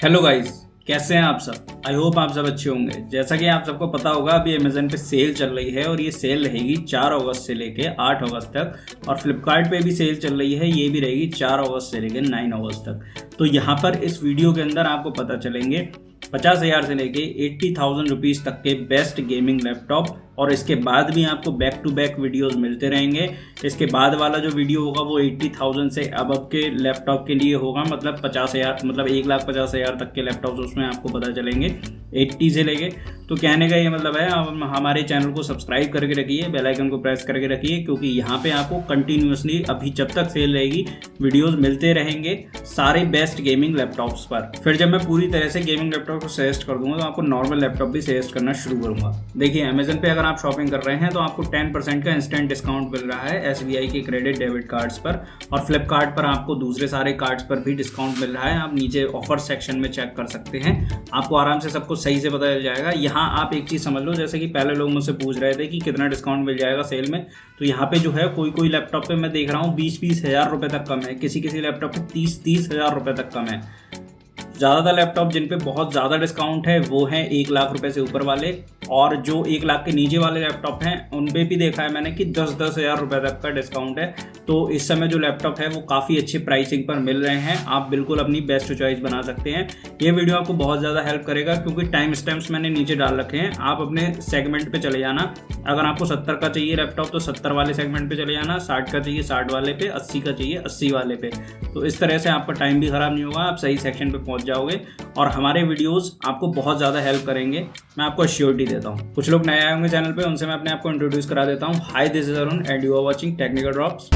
Hello guys, कैसे हैं आप सब। आई होप आप सब अच्छे होंगे। जैसा कि आप सबको पता होगा, अभी अमेजन पे सेल चल रही है और ये सेल रहेगी 4 अगस्त से लेके 8 अगस्त तक। और फ्लिपकार्ट पे भी सेल चल रही है, ये भी रहेगी 4 अगस्त से लेके 9 अगस्त तक। तो यहाँ पर इस वीडियो के अंदर आपको पता चलेंगे 50,000 से लेके 80,000 रुपीज़ तक के बेस्ट गेमिंग लैपटॉप। और इसके बाद भी आपको बैक टू बैक वीडियोस मिलते रहेंगे। इसके बाद वाला जो वीडियो होगा वो 80,000 से अबव के लैपटॉप के लिए होगा, मतलब 50,000 मतलब 1,50,000 तक के लैपटॉप्स उसमें आपको पता चलेंगे 80 से लेके। तो कहने का ये मतलब है, आप हमारे चैनल को सब्सक्राइब करके रखिए, बेल आइकन को प्रेस करके रखिए, क्योंकि यहाँ पे आपको कंटिन्यूसली अभी जब तक सेल रहेगी वीडियोस मिलते रहेंगे सारे बेस्ट गेमिंग लैपटॉप्स पर। फिर जब मैं पूरी तरह से गेमिंग लैपटॉप को सजेस्ट कर दूंगा तो आपको नॉर्मल लैपटॉप भी सजेस्ट करना शुरू करूंगा। देखिए, अमेजन पे अगर आप शॉपिंग कर रहे हैं तो आपको 10% का इंस्टेंट डिस्काउंट मिल रहा है SBI के क्रेडिट डेबिट कार्ड्स पर। और फ्लिपकार्ट पर आपको दूसरे सारे कार्ड्स पर भी डिस्काउंट मिल रहा है। आप नीचे ऑफर सेक्शन में चेक कर सकते हैं, आपको आराम से सब कुछ सही से पता चल जाएगा। यहाँ आप एक चीज़ समझ लो, जैसे कि पहले लोग मुझसे पूछ रहे थे कि कितना डिस्काउंट मिल जाएगा सेल में, तो यहाँ पे जो है कोई लैपटॉप पे मैं देख रहा हूँ 20-20 हज़ार रुपये तक कम है, किसी लैपटॉप पे 30-30 हज़ार रुपये तक कम है। ज़्यादातर लैपटॉप जिन पे बहुत ज़्यादा डिस्काउंट है वो हैं 1 लाख रुपए से ऊपर वाले, और जो 1 लाख के नीचे वाले लैपटॉप हैं उन पे भी देखा है मैंने कि 10-10 हज़ार रुपये तक का डिस्काउंट है। तो इस समय जो लैपटॉप है वो काफ़ी अच्छे प्राइसिंग पर मिल रहे हैं। आप बिल्कुल अपनी बेस्ट चॉइस बना सकते हैं। ये वीडियो आपको बहुत ज़्यादा हेल्प करेगा, क्योंकि टाइम स्टैम्प्स मैंने नीचे डाल रखे हैं। आप अपने सेगमेंट पे चले जाना। अगर आपको 70 का चाहिए लैपटॉप तो 70 वाले सेगमेंट पे चले जाना, 60 का चाहिए 60 वाले पे, 80 का चाहिए 80 वाले पे। तो इस तरह से आपका टाइम भी ख़राब नहीं होगा, आप सही सेक्शन पे पहुंच जाओगे और हमारे वीडियोस आपको बहुत ज़्यादा हेल्प करेंगे। मैं आपको एश्योरिटी देता हूँ। कुछ लोग नए आए होंगे चैनल पे, उनसे मैं अपने आप को इंट्रोड्यूस करा देता हूँ। Hi, this is Arun and you are watching technical drops.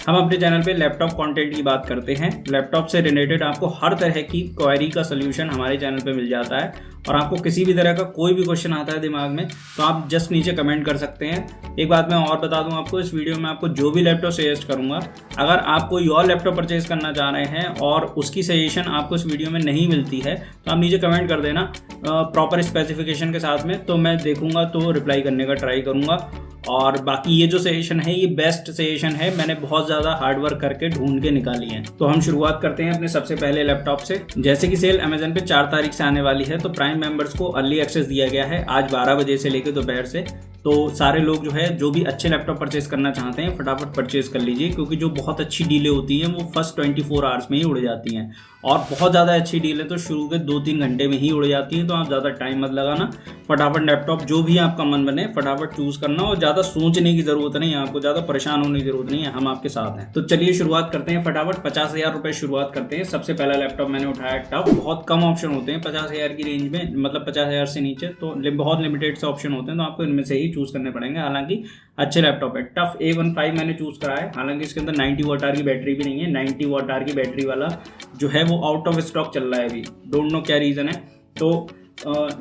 हम अपने चैनल पे लैपटॉप कंटेंट की बात करते हैं। लैपटॉप से रिलेटेड आपको हर तरह की क्वेरी का सलूशन हमारे चैनल पे मिल जाता है। और आपको किसी भी तरह का कोई भी क्वेश्चन आता है दिमाग में तो आप जस्ट नीचे कमेंट कर सकते हैं। एक बात मैं और बता दूं आपको, इस वीडियो में आपको जो भी लैपटॉप सजेस्ट करूंगा, अगर आप कोई और लैपटॉप परचेज करना चाह रहे हैं और उसकी सजेशन आपको इस वीडियो में नहीं मिलती है तो आप नीचे कमेंट कर देना प्रॉपर स्पेसिफिकेशन के साथ में, तो मैं देखूंगा तो रिप्लाई करने का ट्राई करूंगा। और बाकी ये जो सजेशन है ये बेस्ट सजेशन है, मैंने बहुत ज़्यादा हार्ड वर्क करके ढूंढ के निकाली है। तो हम शुरुआत करते हैं अपने सबसे पहले लैपटॉप से। जैसे कि सेल अमेजन पे 4 तारीख से आने वाली है, तो प्राइम मेंबर्स को अर्ली एक्सेस दिया गया है आज 12 बजे से लेकर दोपहर से। तो सारे लोग जो है जो भी अच्छे लैपटॉप परचेज करना चाहते हैं फटाफट परचेज कर लीजिए, क्योंकि जो बहुत अच्छी डीलें होती हैं वो फर्स्ट 24 आवर्स में ही उड़ जाती हैं। और बहुत ज़्यादा अच्छी डील है तो शुरू के 2-3 घंटे में ही उड़ जाती हैं। तो आप ज़्यादा टाइम मत लगाना, फटाफट लैपटॉप जो भी आपका मन बने फटाफट चूज़ करना, और ज़्यादा सोचने की ज़रूरत नहीं है, आपको ज़्यादा परेशान होने की ज़रूरत नहीं है, हम आपके साथ हैं। तो चलिए शुरुआत करते हैं फटाफट। 50,000 रुपये शुरुआत करते हैं। सबसे पहला लैपटॉप मैंने उठाया टफ। बहुत कम ऑप्शन होते हैं 50,000 की रेंज में, मतलब 50,000 से नीचे तो बहुत लिमिटेड से ऑप्शन होते हैं, तो आपको इनमें से ही चूज़ करने पड़ेंगे। हालांकि अच्छे लैपटॉप है। टफ A15 मैंने चूज़ करा है। हालांकि इसके अंदर 90 वाट आवर की बैटरी भी नहीं है, 90 वाट आवर की बैटरी वाला जो है वो आउट ऑफ स्टॉक चल रहा है अभी, डोंट नो क्या रीज़न है। तो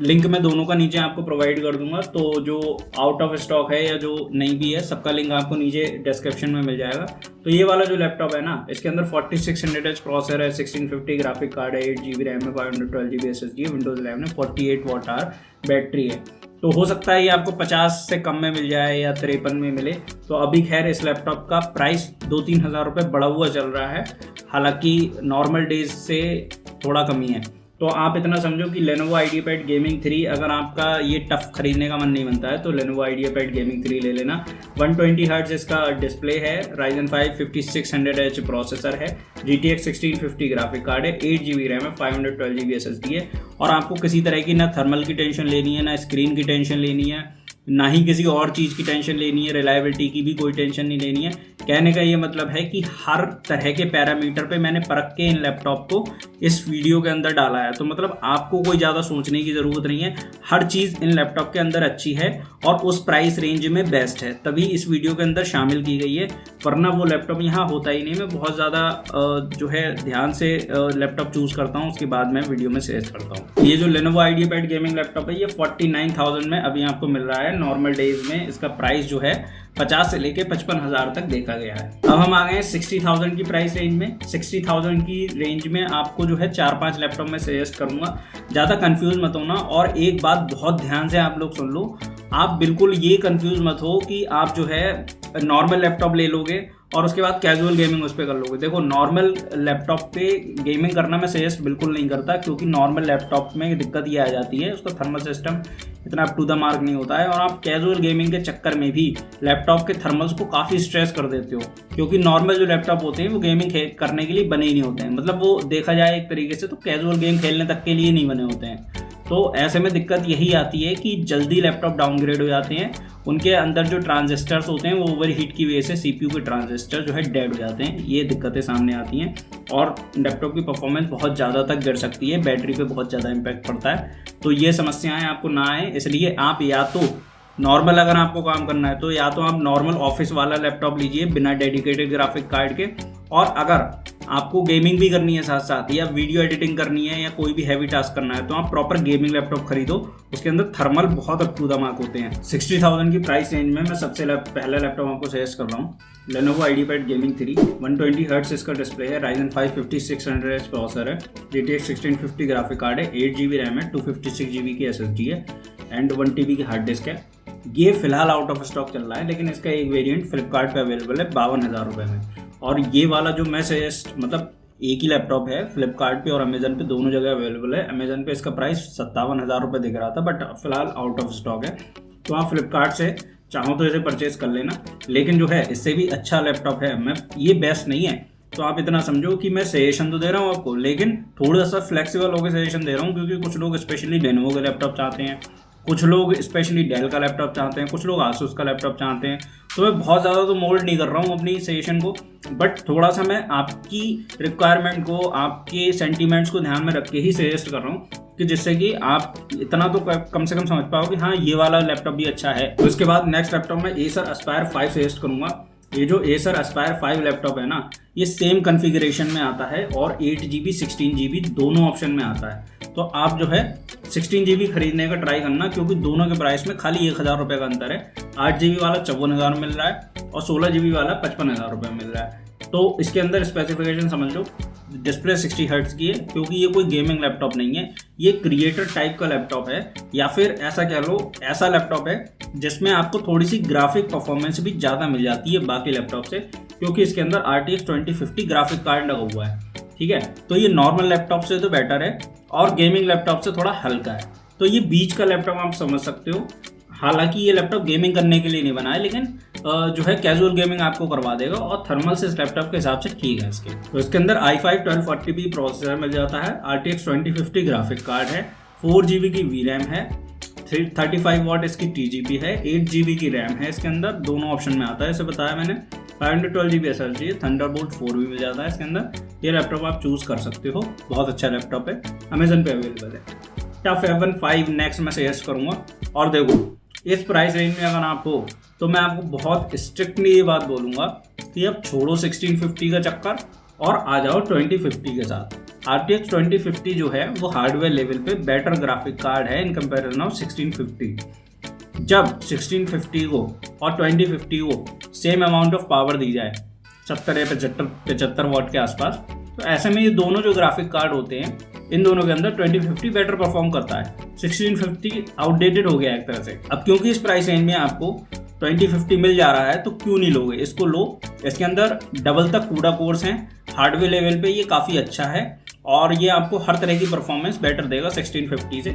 लिंक मैं दोनों का नीचे आपको प्रोवाइड कर दूंगा। तो जो आउट ऑफ स्टॉक है या जो नहीं भी है, सबका लिंक आपको नीचे डिस्क्रिप्शन में मिल जाएगा। तो ये वाला जो लैपटॉप है ना, इसके अंदर 4600H प्रोसेसर है, 1650 ग्राफिक कार्ड है, 8GB रैम है, 512GB SSD है, विंडोज 11 है, 48 वाट आवर बैटरी है। तो हो सकता है ये आपको 50 से कम में मिल जाए या 53 में मिले। तो अभी खैर इस लैपटॉप का प्राइस 2-3 हज़ार रुपये बढ़ा हुआ चल रहा है, हालांकि नॉर्मल डेज से थोड़ा कमी है। तो आप इतना समझो कि Lenovo IdeaPad Gaming 3, अगर आपका ये टफ खरीदने का मन नहीं बनता है तो Lenovo IdeaPad Gaming 3 ले लेना। 120 हर्ट्ज इसका डिस्प्ले है, Ryzen 5 5600H प्रोसेसर है, GTX 1650 ग्राफिक कार्ड है, 8GB रैम है, 512GB SSD है। और आपको किसी तरह की ना थर्मल की टेंशन लेनी है, ना स्क्रीन की टेंशन लेनी है, ना ही किसी और चीज़ की टेंशन लेनी है, रिलायबिलिटी की भी कोई टेंशन नहीं लेनी है। कहने का ये मतलब है कि हर तरह के पैरामीटर पे मैंने परख के इन लैपटॉप को इस वीडियो के अंदर डाला है। तो मतलब आपको कोई ज़्यादा सोचने की ज़रूरत नहीं है, हर चीज़ इन लैपटॉप के अंदर अच्छी है और उस प्राइस रेंज में बेस्ट है, तभी इस वीडियो के अंदर शामिल की गई है, वरना वो लैपटॉप यहाँ होता ही नहीं। मैं बहुत ज़्यादा जो है ध्यान से लैपटॉप चूज़ करता हूँ, उसके बाद मैं वीडियो में शेयर करता हूँ। ये जो Lenovo IdeaPad गेमिंग लैपटॉप है ये 49,000 में अभी आपको मिल रहा है। नॉर्मल डेज में इसका प्राइस जो है 50 से लेके 55,000 तक देखा गया है। अब हम आ गए हैं 60,000 की प्राइस रेंज में। 60,000 की रेंज में आपको जो है 4-5 लैपटॉप में सजेस्ट करूंगा, ज़्यादा कंफ्यूज मत होना। और एक बात बहुत ध्यान से आप लोग सुन लो, आप बिल्कुल ये कंफ्यूज मत हो कि आप जो है नॉर्मल लैपटॉप ले लोगे और उसके बाद कैजुअल गेमिंग उस पर कर लोगे। देखो नॉर्मल लैपटॉप पे गेमिंग करना मैं सजेस्ट बिल्कुल नहीं करता, क्योंकि नॉर्मल लैपटॉप में दिक्कत ये आ जाती है, उसका थर्मल सिस्टम इतना अप टू द मार्क नहीं होता है, और आप कैजुअल गेमिंग के चक्कर में भी लैपटॉप के थर्मल्स को काफ़ी स्ट्रेस कर देते हो, क्योंकि नॉर्मल जो लैपटॉप होते हैं वो गेमिंग करने के लिए बने ही नहीं होते हैं। मतलब वो देखा जाए एक तरीके से तो कैजुअल गेम खेलने तक के लिए नहीं बने होते हैं। तो ऐसे में दिक्कत यही आती है कि जल्दी लैपटॉप डाउनग्रेड हो जाते हैं, उनके अंदर जो ट्रांजिस्टर्स होते हैं वो ओवर हीट की वजह से सीपीयू के ट्रांजिस्टर जो है डेड हो जाते हैं। ये दिक्कतें सामने आती हैं और लैपटॉप की परफॉर्मेंस बहुत ज़्यादा तक गिर सकती है, बैटरी पे बहुत ज़्यादा इम्पैक्ट पड़ता है। तो ये समस्याएं आपको ना आए, इसलिए आप या तो नॉर्मल, अगर आपको काम करना है तो या तो आप नॉर्मल ऑफिस वाला लैपटॉप लीजिए बिना डेडिकेटेड ग्राफिक कार्ड के, और अगर आपको गेमिंग भी करनी है साथ साथ, या वीडियो एडिटिंग करनी है, या कोई भी हैवी टास्क करना है, तो आप प्रॉपर गेमिंग लैपटॉप खरीदो। उसके अंदर थर्मल बहुत अप टू द मार्क होते हैं। 60,000 की प्राइस रेंज में मैं सबसे पहला लैपटॉप आपको सजेस्ट कर रहा हूँ, Lenovo IdeaPad Gaming 3। 120 हर्ट्ज इसका डिस्प्ले है, Ryzen 5 5600H प्रोसेसर है, GTX 1650 ग्राफिक कार्ड है, 8 GB रैम है, 256 GB की SSD है एंड 1 TB की हार्ड डिस्क है। ये फिलहाल आउट ऑफ स्टॉक चल रहा है, लेकिन इसका एक वेरिएंट फ्लिपकार्ट पे अवेलेबल है 52,000 रुपये में। और ये वाला जो मैं सजेस्ट, मतलब एक ही लैपटॉप है, फ्लिपकार्ट पे और अमेजन पे दोनों जगह अवेलेबल है। अमेजन पे इसका प्राइस 57,000 रुपये दिख रहा था, बट फिलहाल आउट ऑफ स्टॉक है। तो आप फ्लिपकार्ट से चाहो तो इसे परचेज कर लेना, लेकिन जो है इससे भी अच्छा लैपटॉप है। मैं ये बेस्ट नहीं है, तो आप इतना समझो कि मैं सजेशन तो दे रहा हूँ आपको, लेकिन थोड़ा सा फ्लेक्सिबल होकर सजेशन दे रहा हूँ, क्योंकि कुछ लोग स्पेशली लेनोवो का लैपटॉप चाहते हैं, कुछ लोग स्पेशली डेल का लैपटॉप चाहते हैं, कुछ लोग आसूस का लैपटॉप चाहते हैं। तो मैं बहुत ज़्यादा तो मोल्ड नहीं कर रहा हूँ अपनी सजेशन को, बट थोड़ा सा मैं आपकी रिक्वायरमेंट को, आपके सेंटीमेंट्स को ध्यान में रख के ही सजेस्ट कर रहा हूँ, कि जिससे कि आप इतना तो कम से कम समझ पाओ कि हाँ ये वाला लैपटॉप भी अच्छा है। तो इसके बाद नेक्स्ट लैपटॉप में Acer Aspire 5 सजेस्ट करूँगा। ये जो Acer Aspire 5 लैपटॉप है ना, ये सेम कॉन्फ़िगरेशन में आता है और 8 GB 16 GB दोनों ऑप्शन में आता है। तो आप जो है 16 GB खरीदने का ट्राई करना, क्योंकि दोनों के प्राइस में खाली 1,000 रुपये का अंतर है। 8 GB वाला 54,000 मिल रहा है और 16 GB वाला 55,000 रुपये मिल रहा है। तो इसके अंदर स्पेसिफिकेशन समझ लो, डिस्प्ले 60 हर्ट्ज की है, क्योंकि ये कोई गेमिंग लैपटॉप नहीं है, ये क्रिएटर टाइप का लैपटॉप है, या फिर ऐसा कह लो ऐसा लैपटॉप है जिसमें आपको थोड़ी सी ग्राफिक परफॉर्मेंस भी ज़्यादा मिल जाती है बाकी लैपटॉप से, क्योंकि इसके अंदर RTX 2050 ग्राफिक कार्ड लगा हुआ है। ठीक है, तो ये नॉर्मल लैपटॉप से तो बेटर है और गेमिंग लैपटॉप से थोड़ा हल्का है। तो ये बीच का लैपटॉप आप समझ सकते हो। हालांकि ये लैपटॉप गेमिंग करने के लिए नहीं बना है, लेकिन जो है कैजुअल गेमिंग आपको करवा देगा, और थर्मल से इस लैपटॉप के हिसाब से ठीक है इसके। तो इसके अंदर i5 1240p प्रोसेसर मिल जाता है, RTX 2050 ग्राफिक कार्ड है, 4 GB की VRAM है, 35 वाट इसकी TGP है, 8 GB की रैम है इसके अंदर, दोनों ऑप्शन में आता है, इसे बताया मैंने। 512 GB SSD है, थंडरबोल्ट 4 भी मिल जाता है इसके अंदर। ये लैपटॉप आप चूज कर सकते हो, बहुत अच्छा लैपटॉप है, अमेजन पे अवेलेबल है। टफ F1 5 नेक्स्ट मैं सजेस्ट करूँगा। और देखो इस प्राइस रेंज में अगर आप हो तो मैं आपको बहुत स्ट्रिक्टली ये बात बोलूँगा कि अब छोड़ो 1650 का चक्कर और आ जाओ 2050 के साथ। RTX 2050 जो है वो हार्डवेयर लेवल पे बेटर ग्राफिक कार्ड है इन कंपेरिजन ऑफ 1650। जब 1650 को और 2050 को सेम अमाउंट ऑफ पावर दी जाए, 70 या 75 वाट के आसपास, तो ऐसे में ये दोनों जो ग्राफिक कार्ड होते हैं, इन दोनों के अंदर 2050 बेटर परफॉर्म करता है। 1650 आउटडेटेड हो गया एक तरह से। अब क्योंकि इस प्राइस रेंज में आपको 2050 मिल जा रहा है, तो क्यों नहीं लोगे, इसको लो। इसके अंदर डबल तक कूडा कोर्स हैं, हार्डवेयर लेवल पे ये काफ़ी अच्छा है और ये आपको हर तरह की परफॉर्मेंस बेटर देगा 1650 से।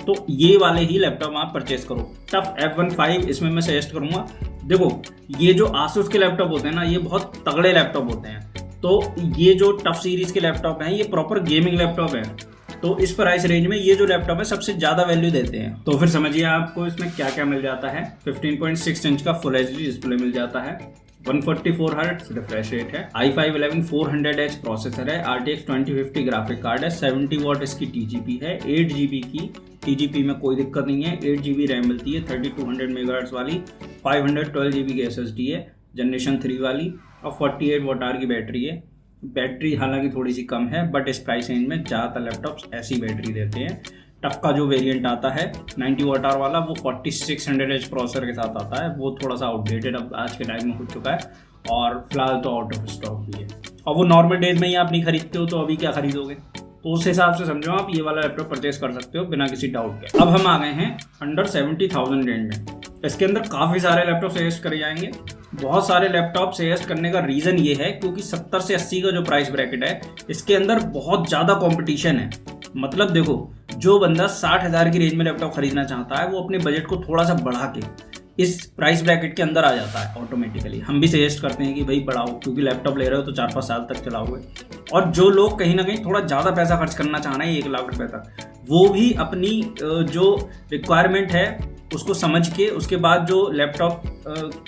तो ये वाले ही लैपटॉप आप परचेस करो। टफ F1 5 इसमें मैं सजेस्ट करूँगा। देखो ये जो आसूस के लैपटॉप होते हैं ना, ये बहुत तगड़े लैपटॉप होते हैं। तो ये जो टफ सीरीज़ के लैपटॉप हैं, ये प्रॉपर गेमिंग लैपटॉप है। तो इस प्राइस रेंज में ये जो लैपटॉप है सबसे ज़्यादा वैल्यू देते हैं। तो फिर समझिए आपको इसमें क्या क्या मिल जाता है। 15.6 इंच का फुल HD डिस्प्ले मिल जाता है, 144 हर्ट्ज रिफ्रेश रेट है, i5 11 400H प्रोसेसर है, RTX 2050 ग्राफिक कार्ड है, 70 वाट इसकी TGP है, 8 GB की TGP में कोई दिक्कत नहीं है, 8 GB रैम मिलती है, 3200 मेगाहर्ट्ज वाली, 512 GB की SSD है, जनरेशन 3 वाली, और 48 वाट आवर की बैटरी है। बैटरी हालांकि थोड़ी सी कम है, बट इस प्राइस रेंज में ज़्यादातर लैपटॉप्स ऐसी बैटरी देते हैं। टफ का जो वेरिएंट आता है 90 वाट आवर वाला, वो 4600H प्रोसेसर के साथ आता है, वो थोड़ा सा आउटडेटेड अब आज के टाइम में हो चुका है और फिलहाल तो आउट ऑफ स्टॉक भी है। और वो नॉर्मल डेज में ही आप नहीं खरीदते हो, तो अभी क्या खरीदोगे, तो उस हिसाब से समझो आप ये वाला लैपटॉप परचेस कर सकते हो बिना किसी डाउट के। अब हम आ गए हैं अंडर 70,000 रेंज में। इसके अंदर काफ़ी सारे लैपटॉप सजेस्ट करे जाएंगे। बहुत सारे लैपटॉप सजेस्ट करने का रीज़न ये है क्योंकि 70 से 80 का जो प्राइस ब्रैकेट है इसके अंदर बहुत ज़्यादा कंपटीशन है। मतलब देखो, जो बंदा 60,000 की रेंज में लैपटॉप खरीदना चाहता है वो अपने बजट को थोड़ा सा बढ़ा के इस प्राइस ब्रैकेट के अंदर आ जाता है ऑटोमेटिकली। हम भी सजेस्ट करते हैं कि भाई बढ़ाओ, क्योंकि लैपटॉप ले रहे हो तो 4-5 साल तक चलाओगे। और जो लोग कहीं ना कहीं थोड़ा ज़्यादा पैसा खर्च करना चाह रहे हैं 1 लाख रुपए तक, वो भी अपनी जो रिक्वायरमेंट है उसको समझ के उसके बाद जो लैपटॉप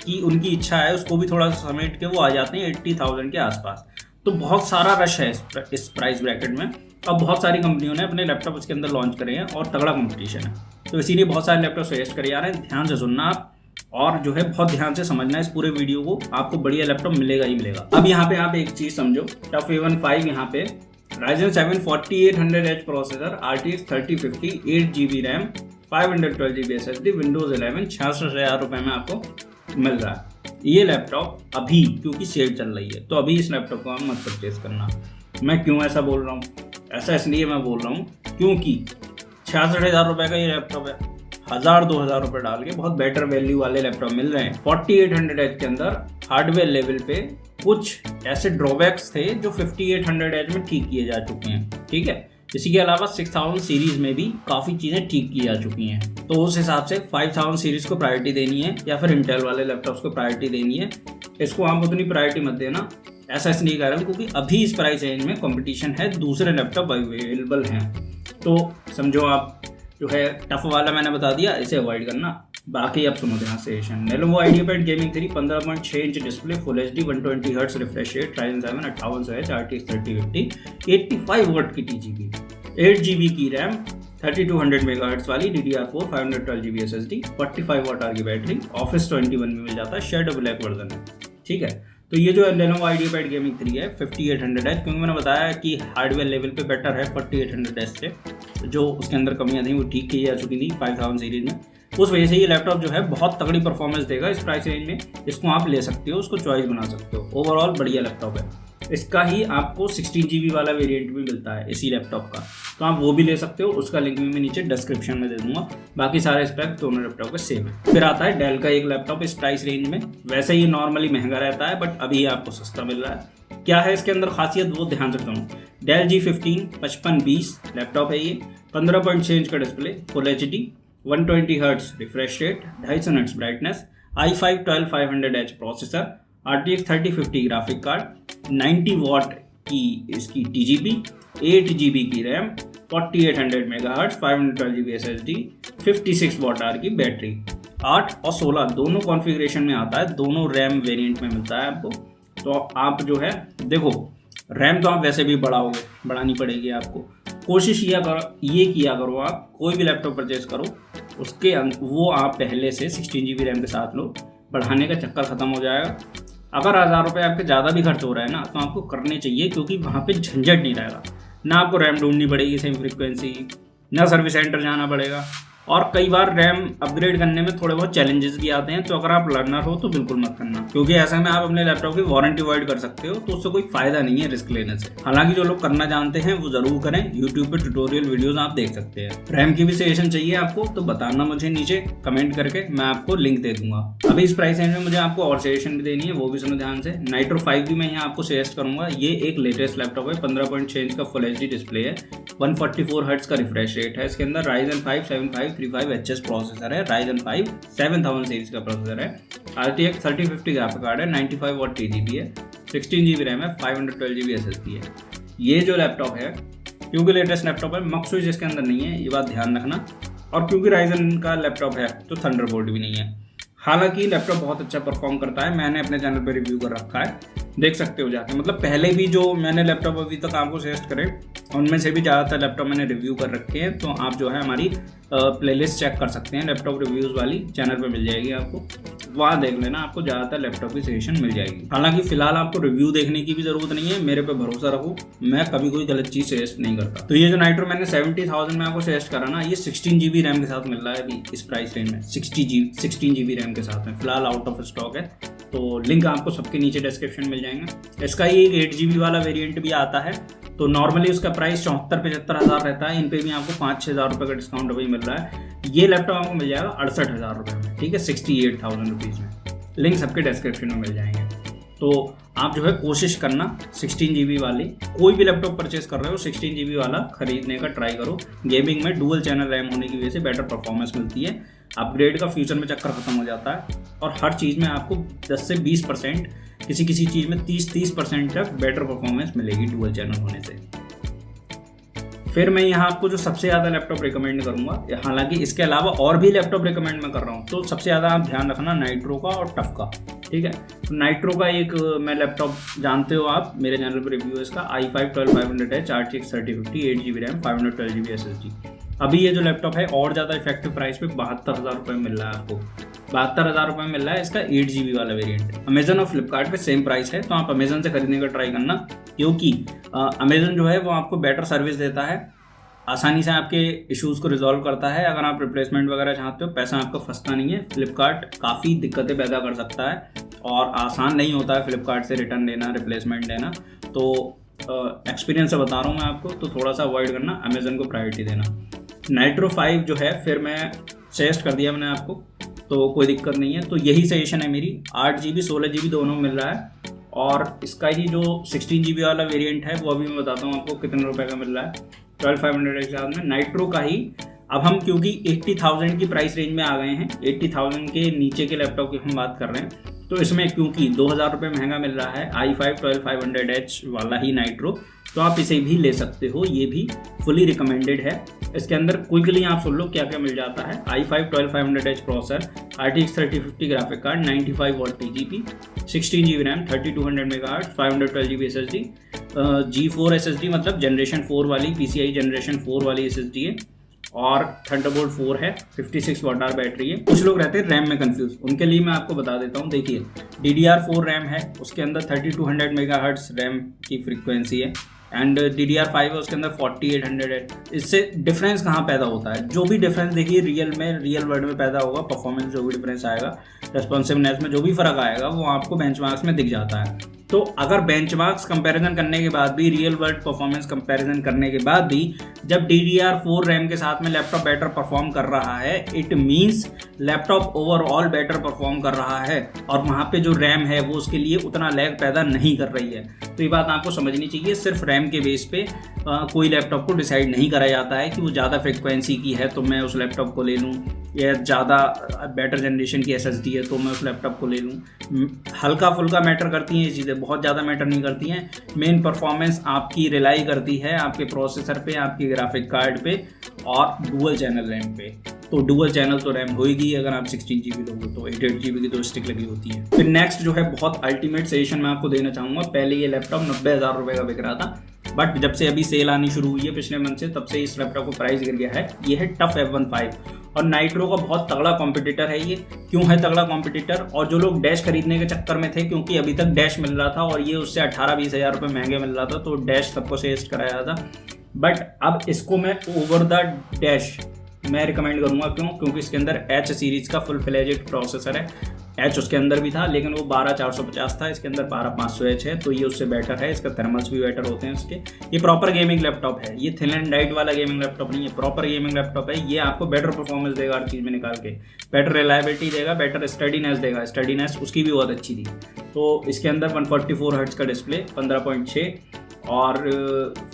की उनकी इच्छा है उसको भी थोड़ा सा समेट के वो आ जाते हैं 80,000 के आसपास। तो बहुत सारा रश है इस प्राइस ब्रैकेट में। अब बहुत सारी कंपनियों ने अपने लैपटॉप इसके अंदर लॉन्च करे हैं और तगड़ा कंपटीशन है, तो इसीलिए बहुत सारे लैपटॉप सजेस्ट करे जा रहे हैं। ध्यान से सुनना आप, और जो है बहुत ध्यान से समझना इस पूरे वीडियो को, आपको बढ़िया लैपटॉप मिलेगा ही मिलेगा। अब यहाँ पे आप एक चीज़ समझो, टफ A15 5 यहाँ पे Ryzen 7 4800H processor, RTX 3050, 8GB RAM, 512GB SSD, Windows 11, 66,000 रुपये में आपको मिल रहा है ये लैपटॉप अभी, क्योंकि सेल चल रही है। तो अभी इस लैपटॉप को आप मत परचेज करना। मैं क्यों ऐसा बोल रहा हूँ? ऐसा इसलिए मैं बोल रहा हूँ क्योंकि 66,000 रुपये का ये लैपटॉप है, 1,000-2,000 रुपये डाल के बहुत बेटर वैल्यू वाले लैपटॉप मिल रहे हैं। 4800H के अंदर हार्डवेयर लेवल पे कुछ ऐसे ड्रॉबैक्स थे जो 5800H में ठीक किए जा चुके हैं, ठीक है। इसी के अलावा 6000 सीरीज में भी काफ़ी चीज़ें ठीक की जा चुकी हैं। तो उस हिसाब से 5000 सीरीज को प्रायोरिटी देनी है या फिर इंटेल वाले लैपटॉप्स को प्रायोरिटी देनी है। इसको आप उतनी प्रायोरिटी मत देना, ऐसा इसलिए कह रहा हूँ क्योंकि अभी इस प्राइस रेंज में कंपटीशन है, दूसरे लैपटॉप अवेलेबल हैं। तो समझो आप जो है टफ वाला मैंने बता दिया, इसे अवॉइड करना। बाकी अब सुनो ध्यान से। Lenovo IdeaPad Gaming 3 15.6 inch display, full HD 120 hertz refresh rate, Ryzen 7 5800H, RTX 3050, 85 वाट की TGP, 8GB की रैम, 3200 मेगाहर्ट्ज वाली DDR4, 512GB SSD, 45 वाट की बैटरी, Office 21 में मिल जाता है, शेड ब्लैक वर्जन है, ठीक है। तो ये जो Lenovo IdeaPad Gaming 3 है 5800H, क्योंकि मैंने बताया कि हार्डवेयर लेवल पे बेटर है 4800H से, जो उसके अंदर कमियां थी वो ठीक की जा चुकी थी 5000 सीरीज में। उस वजह से ये लैपटॉप जो है बहुत तगड़ी परफॉर्मेंस देगा इस प्राइस रेंज में। इसको आप ले सकते हो, उसको चॉइस बना सकते हो। ओवरऑल बढ़िया लैपटॉप है। इसका ही आपको 16GB वाला वेरिएंट भी मिलता है इसी लैपटॉप का, तो आप वो भी ले सकते हो। उसका लिंक भी मैं नीचे डिस्क्रिप्शन में दे दूंगा। बाकी सारे स्पेक दोनों लैपटॉप के सेम है। फिर आता है डेल का एक लैपटॉप इस प्राइस रेंज में। वैसे ये नॉर्मली महंगा रहता है, बट अभी आपको सस्ता मिल रहा है। क्या है इसके अंदर खासियत वो ध्यान से सुनो। डेल G15 5520 लैपटॉप है ये, 15.6 इंच का display, full HD, 120 hertz refresh rate, 250 nuts brightness, i5 12500H processor, RTX 3050 graphic card, 90 वाट की इसकी TGP, 8GB की रैम, 4800 मेगाहर्ट्ज, 512GB SSD, 56 वाट की बैटरी, 8 और 16 दोनों कॉन्फ़िगरेशन में आता है, दोनों रैम वेरिएंट में मिलता है आपको। तो आप जो है देखो, रैम तो आप वैसे भी बढ़ानी पड़ेगी आपको। कोशिश ये किया करो आप कोई भी लैपटॉप परचेज करो उसके वो आप पहले से 16GB रैम के साथ लो, बढ़ाने का चक्कर ख़त्म हो जाएगा। अगर 1000 रुपये आपके ज़्यादा भी खर्च हो रहा है ना, तो आपको करने चाहिए, क्योंकि वहाँ पे झंझट नहीं रहेगा। ना आपको रैम ढूंढनी पड़ेगी सेम फ्रीक्वेंसी, ना सर्विस सेंटर जाना पड़ेगा। और कई बार रैम अपग्रेड करने में थोड़े बहुत चैलेंजेस भी आते हैं, तो अगर आप लर्नर हो तो बिल्कुल मत करना, क्योंकि ऐसे में आप अपने लैपटॉप की वारंटी अवॉइड कर सकते हो, तो उससे कोई फायदा नहीं है रिस्क लेने से। हालांकि जो लोग करना जानते हैं वो जरूर करें। यूट्यूब पे ट्यूटोरियल वीडियोस आप देख सकते हैं। रैम की भी सजेशन चाहिए आपको तो बताना मुझे नीचे कमेंट करके, मैं आपको लिंक दे दूंगा। अभी इस प्राइस रेंज में मुझे आपको और सजेशन भी देनी है, वो भी सुनो ध्यान से। नाइट्रो 5 भी मैं यहाँ आपको सजेस्ट करूंगा। ये एक लेटेस्ट लैपटॉप है, 15.6 इंच का फुल HD डिस्प्ले है, 144 हर्ट्ज का रिफ्रेश रेट है। इसके अंदर Ryzen 5 7535HS प्रोसेसर है, Ryzen 5 7000 सीरीज का प्रोसेसर है, RTX 3050 ग्राफिक कार्ड है, 95 वाट TGP है, 16GB रैम है, 512GB SSD है। ये जो लैपटॉप है क्योंकि लेटेस्ट लैपटॉप है, मक स्विच इसके अंदर नहीं है, ये बात ध्यान रखना। और क्योंकि Ryzen का लैपटॉप है तो थंडरबोल्ट भी नहीं है। हालांकि लैपटॉप बहुत अच्छा परफॉर्म करता है, मैंने अपने चैनल पर रिव्यू कर रखा है, देख सकते हो जाके। मतलब पहले भी जो मैंने लैपटॉप अभी तक आपको सजेस्ट करे उनमें से भी ज़्यादातर लैपटॉप मैंने रिव्यू कर रखे हैं। तो आप जो है हमारी प्लेलिस्ट चेक कर सकते हैं, लैपटॉप रिव्यूज़ वाली चैनल पे मिल जाएगी आपको, वहाँ देख लेना, आपको ज़्यादातर लैपटॉप की सजेशन मिल जाएगी। हालांकि फिलहाल आपको रिव्यू देखने की भी ज़रूरत नहीं है, मेरे पे भरोसा रखो, मैं कभी कोई गलत चीज़ सजेस्ट नहीं करता। तो ये जो नाइट्रो मैंने 70,000 में आपको सजेस्ट करा ना, ये 16GB रैम के साथ मिल रहा है अभी इस प्राइस रेंज में, 16GB रैम के साथ में, फिलहाल आउट ऑफ स्टॉक है। तो लिंक आपको सबके नीचे डिस्क्रिप्शन मिल जाएंगे। इसका ये 8 GB वाला वेरिएंट भी आता है, तो नॉर्मली उसका प्राइस 74-75 हज़ार रहता है। इन पे भी आपको 5-6 हज़ार रुपये का डिस्काउंट अभी मिल रहा है। ये लैपटॉप आपको मिल जाएगा 68 हज़ार रुपये में, ठीक है, 68,000 रुपीज़ में। लिंक सबके डिस्क्रिप्शन में मिल जाएंगे। तो आप जो है कोशिश करना 16 GB वाली, कोई भी लैपटॉप परचेस कर रहे हो 16 GB वाला खरीदने का ट्राई करो। गेमिंग में डुअल चैनल रैम होने की वजह से बेटर परफॉर्मेंस मिलती है, अपग्रेड का फ्यूचर में चक्कर खत्म हो जाता है, और हर चीज़ में आपको 10 से 20%, किसी किसी चीज़ में 30% तक बेटर परफॉर्मेंस मिलेगी डुअल चैनल होने से। फिर मैं यहाँ आपको जो सबसे ज़्यादा लैपटॉप रिकमेंड करूँगा, हालांकि इसके अलावा और भी लैपटॉप रिकमेंड मैं कर रहा हूँ, तो सबसे ज़्यादा आप ध्यान रखना नाइट्रो का और टफ का, ठीक है। तो नाइट्रो का एक मैं लैपटॉप, जानते हो आप, मेरे चैनल पर रिव्यू है इसका, i5 12500H RTX 3050 8GB RAM 512GB SSD। अभी ये जो लैपटॉप है और ज़्यादा इफेक्टिव प्राइस पे 72 हज़ार रुपये मिल रहा है आपको, 72 हज़ार रुपये मिल रहा है इसका 8 GB वाला वेरिएंट। अमेजन और फ्लिपकार्ट पे सेम प्राइस है, तो आप अमेजन से खरीदने का ट्राई करना, क्योंकि अमेजन जो है वो आपको बेटर सर्विस देता है, आसानी से आपके इश्यूज़ को रिजॉल्व करता है। अगर आप रिप्लेसमेंट वगैरह चाहते हो, पैसा आपका फंसता नहीं है। फ्लिपकार्ट काफ़ी दिक्कतें पैदा कर सकता है और आसान नहीं होता है फ्लिपकार्ट से रिटर्न देना, रिप्लेसमेंट देना। तो एक्सपीरियंस से बता रहा हूँ मैं आपको, तो थोड़ा सा अवॉइड करना, अमेजन को प्रायोरिटी देना। नाइट्रो 5 जो है फिर मैं सजेस्ट कर दिया मैंने आपको, तो कोई दिक्कत नहीं है। तो यही सजेशन है मेरी, 8 GB 16 GB दोनों मिल रहा है, और इसका ही जो 16 GB वाला वेरिएंट है वो अभी मैं बताता हूँ आपको कितने रुपए का मिल रहा है, 12,500 के साथ में नाइट्रो का ही। अब हम क्योंकि 80,000 की प्राइस रेंज में आ गए हैं, 80,000 के नीचे के लैपटॉप की हम बात कर रहे हैं, तो इसमें क्योंकि 2,000 रुपये महंगा मिल रहा है i5 12500H वाला ही नाइट्रो, तो आप इसे भी ले सकते हो, ये भी फुली रिकमेंडेड है। इसके अंदर क्विकली आप सुन लो क्या क्या मिल जाता है। i5 12500H processor, RTX 3050 graphic card, 95 वाट TGP, 16 GB RAM, 3200 MHz, 512 GB SSD, G4 SSD मतलब जनरेशन 4 वाली, PCI जनरेशन 4 वाली SSD है, और थंडरबोल्ट 4 है, 56 वाट आवर बैटरी है। कुछ लोग रहते हैं रैम में कंफ्यूज, उनके लिए मैं आपको बता देता हूँ। देखिए DDR4 रैम है, उसके अंदर 3200 MHz रैम की फ्रीक्वेंसी है, एंड DDR5 है, उसके अंदर 4800 है। इससे डिफरेंस कहाँ पैदा होता है? जो भी डिफरेंस देखिए रियल वर्ल्ड में पैदा होगा, परफॉर्मेंस जो भी डिफरेंस आएगा, रेस्पॉन्सिवनेस में जो भी फर्क आएगा, वो आपको बेंचमार्क्स में दिख जाता है। तो अगर बेंचमार्क्स कंपैरिजन करने के बाद भी, रियल वर्ल्ड परफॉर्मेंस कंपैरिजन करने के बाद भी, जब DDR4 रैम के साथ में लैपटॉप बेटर परफॉर्म कर रहा है, it means laptop overall better perform कर रहा है, और वहाँ पे जो रैम है वो उसके लिए उतना लैग पैदा नहीं कर रही है। तो ये बात आपको समझनी चाहिए। सिर्फ रैम के बेस पे कोई लैपटॉप को डिसाइड नहीं करा जाता है कि वो ज़्यादा फ्रिक्वेंसी की है तो मैं उस लैपटॉप को ले लूँ, या ज़्यादा बेटर जनरेशन की SSD है तो मैं उस लैपटॉप को ले लूँ। हल्का फुल्का मैटर करती हैं ये चीज़ें, बहुत ज़्यादा मैटर नहीं करती हैं। मेन परफॉर्मेंस आपकी रिलाई करती है आपके प्रोसेसर पे, आपके ग्राफिक कार्ड पे, और डुअल चैनल रैम पे। तो डुअल चैनल तो रैम होगी, अगर आप 16 GB लोगे तो 8 GB की तो स्टिक लगी होती है। फिर नेक्स्ट जो है बहुत अल्टीमेट सजेशन मैं आपको देना चाहूँगा। पहले ये लैपटॉप 90,000 रुपये का बिक रहा था, बट जब से अभी सेल आनी शुरू हुई है पिछले मंथ से, तब से इस लैपटॉप का प्राइस गिर गया है। ये है टफ F15, और नाइट्रो का बहुत तगड़ा कॉम्पिटिटर है ये। क्यों है तगड़ा कॉम्पिटिटर? और जो लोग डैश खरीदने के चक्कर में थे, क्योंकि अभी तक डैश मिल रहा था और ये उससे 18-20 हज़ार रुपये महंगे मिल रहा था, तो डैश सबको सजेस्ट कराया था। बट अब इसको मैं ओवर द डैश मैं रिकमेंड करूँगा। क्यों? क्योंकि इसके अंदर H सीरीज़ का फुल फ्लेजेड प्रोसेसर है। H उसके अंदर भी था, लेकिन वो 12450 था, इसके अंदर 12500H है, तो ये उससे बेटर है। इसका थर्मल्स भी बेटर होते हैं इसके। ये प्रॉपर गेमिंग लैपटॉप है, ये थिन एंड लाइट वाला गेमिंग लैपटॉप नहीं है, प्रॉपर गेमिंग लैपटॉप है। ये आपको बेटर परफॉर्मेंस देगा हर चीज़ में निकाल के, बेटर रिलायबिलिटी देगा, बेटर स्टडीनेस देगा। स्टडीनेस उसकी भी बहुत अच्छी थी। तो इसके अंदर 144 हर्ट्ज का डिस्प्ले, 15.6, और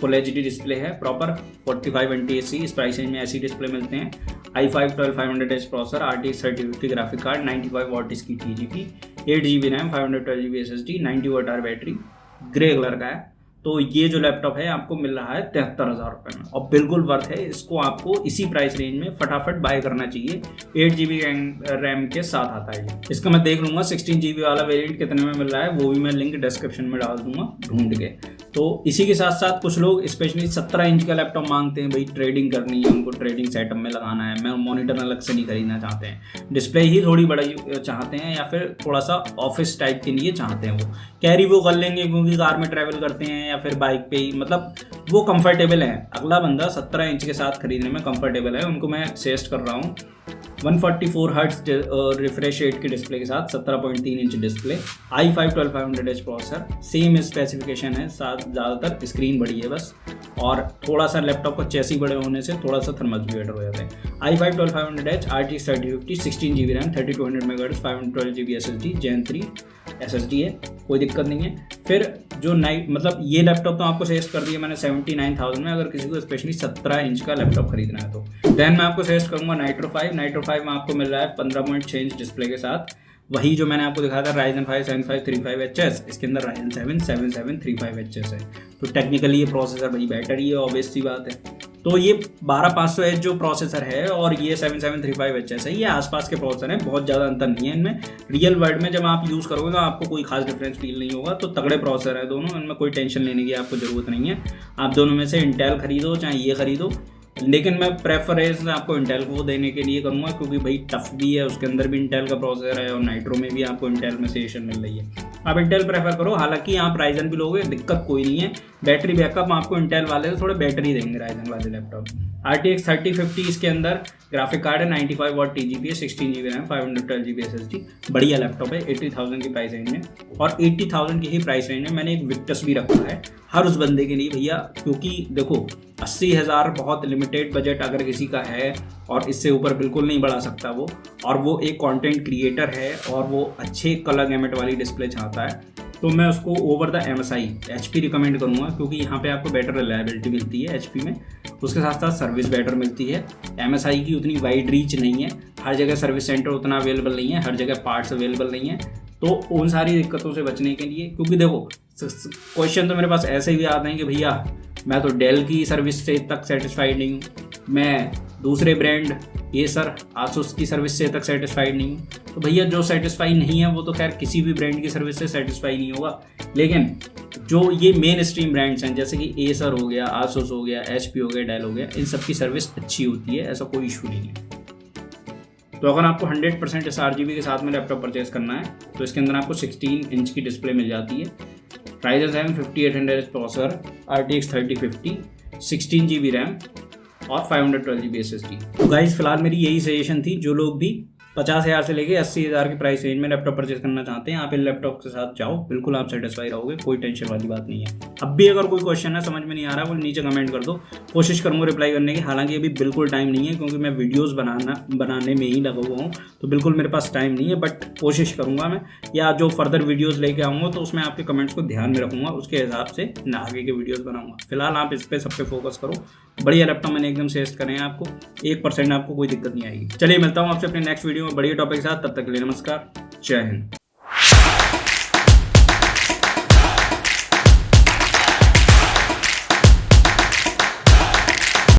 फुल HD डिस्प्ले है प्रॉपर, 45 NTSC। इस प्राइस रेंज में ऐसी डिस्प्ले मिलते हैं। i5 12500H processor, RTX 3050 graphic card, 95 watt इसकी TGP, 8 GB RAM, 512 GB SSD, 90 watt hour battery, grey colour का है। तो ये जो लैपटॉप है आपको मिल रहा है 73,000 रुपये में, और बिल्कुल वर्थ है। इसको आपको इसी प्राइस रेंज में फटाफट बाय करना चाहिए। 8 GB रैम के साथ आता है ये। इसका मैं देख लूँगा 16 GB वाला वेरिएंट कितने में मिल रहा है, वो भी मैं लिंक डिस्क्रिप्शन में डाल दूंगा ढूंढ के। तो इसी के साथ साथ कुछ लोग स्पेशली 17 इंच का लैपटॉप मांगते हैं, भाई ट्रेडिंग करनी है, उनको ट्रेडिंग सेटअप में लगाना है, मैं मॉनिटर अलग से नहीं खरीदना चाहते हैं, डिस्प्ले ही थोड़ी बड़ी चाहते हैं, या फिर थोड़ा सा ऑफिस टाइप के लिए चाहते हैं। वो कैरी वो कर लेंगे क्योंकि कार में ट्रैवल करते हैं या फिर बाइक पे ही, मतलब वो कंफर्टेबल है। अगला बंदा 17 इंच के साथ खरीदने में कंफर्टेबल है, उनको मैं सजेस्ट कर रहा हूँ 144 हर्ट्ज रिफ्रेश रेट की डिस्प्ले के साथ 17.3 inch display, i5 12500H processor, same specification है, साथ ज़्यादातर स्क्रीन बड़ी है बस, और थोड़ा सा लैपटॉप का चेसी बड़े होने से थोड़ा सा थर्मल भी बेटर हो जाते हैं। i5 12500H RTX 3050 16GB RAM 3200 MHz 512GB SSD Gen 3 SSD है, कोई दिक्कत नहीं है। फिर जो मतलब ये लैपटॉप तो आपको सजेस्ट कर दिया मैंने 79,000 में, अगर किसी को स्पेशली 17 इंच का लैपटॉप खरीदना है तो देन मैं आपको सजेस्ट करूँगा नाइट्रो 5 में आपको मिल रहा है 15.6 इंच डिस्प्ले के साथ, वही जो मैंने आपको दिखाया था Ryzen 5 7535HS, इसके अंदर Ryzen 7 7735HS है। तो टेक्निकली ये प्रोसेसर भाई बेटर ही है, ऑब्वियस सी बात है। तो ये 12500H जो प्रोसेसर है और ये 7735HS है, ये आसपास के प्रोसेसर हैं, बहुत ज़्यादा अंतर नहीं है इनमें। रियल वर्ल्ड में जब आप यूज़ करोगे तो आपको कोई खास डिफरेंस फील नहीं होगा। तो तगड़े प्रोसेसर है दोनों, इनमें कोई टेंशन लेने की आपको ज़रूरत नहीं है। आप दोनों में से इंटेल खरीदो चाहे ये खरीदो, लेकिन मैं प्रेफरेंस आपको इंटेल को देने के लिए करूँगा, क्योंकि भाई टफ भी है, उसके अंदर भी इंटेल का प्रोसेसर है और नाइट्रो में भी आपको इंटेल में सजेशन मिल रही है। आप इंटेल प्रेफर करो, हालांकि आप राइजन भी लोगे दिक्कत कोई नहीं है। बैटरी बैकअप आपको इंटेल वाले से थोड़े बेटर ही देंगे राइजन वाले लैपटॉप। RTX 3050 इसके अंदर ग्राफिक कार्ड है, 95 वाट TGP है, 16GB रैम 512GB SSD, बढ़िया लैपटॉप है। 80,000 की प्राइस रेंज में, और 80,000 की ही प्राइस रेंज में मैंने एक विक्टस भी रखा है हर उस बंदे के लिए भैया, क्योंकि देखो 80,000 बहुत लिमिटेड बजट अगर किसी का है और इससे ऊपर बिल्कुल नहीं बढ़ा सकता वो, और वो एक कंटेंट क्रिएटर है और वो अच्छे कलर गैमेट वाली डिस्प्ले चाहता है, तो मैं उसको over the MSI HP recommend करूँगा, क्योंकि यहाँ पे आपको बेटर रिलायबिलिटी मिलती है HP में, उसके साथ साथ सर्विस बेटर मिलती है। MSI की उतनी वाइड रीच नहीं है, हर जगह सर्विस सेंटर उतना अवेलेबल नहीं है, हर जगह पार्ट्स अवेलेबल नहीं है। तो उन सारी दिक्कतों से बचने के लिए, क्योंकि देखो क्वेश्चन तो मेरे पास ऐसे भी आते हैं कि भैया मैं तो डेल की सर्विस से तक सेटिस्फाइड नहीं हूँ, मैं दूसरे ब्रांड एसर आसूस की सर्विस से तक सेटिस्फाइड नहीं हूँ। तो भैया जो सेटिस्फाई नहीं है वो तो खैर किसी भी ब्रांड की सर्विस से सेटिस्फाई नहीं होगा, लेकिन जो ये मेन स्ट्रीम ब्रांड्स हैं जैसे कि एसर हो गया, आसूस हो गया, HP हो गया, डेल हो गया, इन सब की सर्विस अच्छी होती है, ऐसा कोई इशू नहीं है। तो अगर आपको 100% sRGB के साथ में लैपटॉप परचेस करना है तो इसके अंदर आपको 16 इंच की डिस्प्ले मिल जाती है, Ryzen 7 5800H processor, RTX 3050, 16GB RAM और 512GB SSD। तो गाइस फिलहाल मेरी यही सजेशन थी, जो लोग भी 50,000 से लेके 80,000 की प्राइस रेंज में लैपटॉप परचेस करना चाहते हैं, आप इन लैपटॉप के साथ जाओ, बिल्कुल आप सेटिस्फाई रहोगे, कोई टेंशन वाली बात नहीं है। अब भी अगर कोई क्वेश्चन है समझ में नहीं आ रहा, वो नीचे कमेंट कर दो, कोशिश करूँगा रिप्लाई करने की। हालांकि अभी बिल्कुल टाइम नहीं है, क्योंकि मैं वीडियोज़ बनाने में ही लगा हुआ हूँ, तो बिल्कुल मेरे पास टाइम नहीं है, बट कोशिश करूँगा मैं, या जो फर्दर वीडियोज़ लेके आऊँगा तो उसमें आपके कमेंट्स को ध्यान में रखूँगा, उसके हिसाब से आगे के वीडियोज़ बनाऊँगा। फिलहाल आप इस पर सब पे फोकस करो, बढ़िया लैपटॉप मैंने एकदम सजेस्ट करें आपको, 1% आपको कोई दिक्कत नहीं आएगी। चलिए मिलता हूँ आपसे अपने नेक्स्ट वीडियो में बढ़िया टॉपिक के साथ, तब तक के लिए नमस्कार, जय हिंद।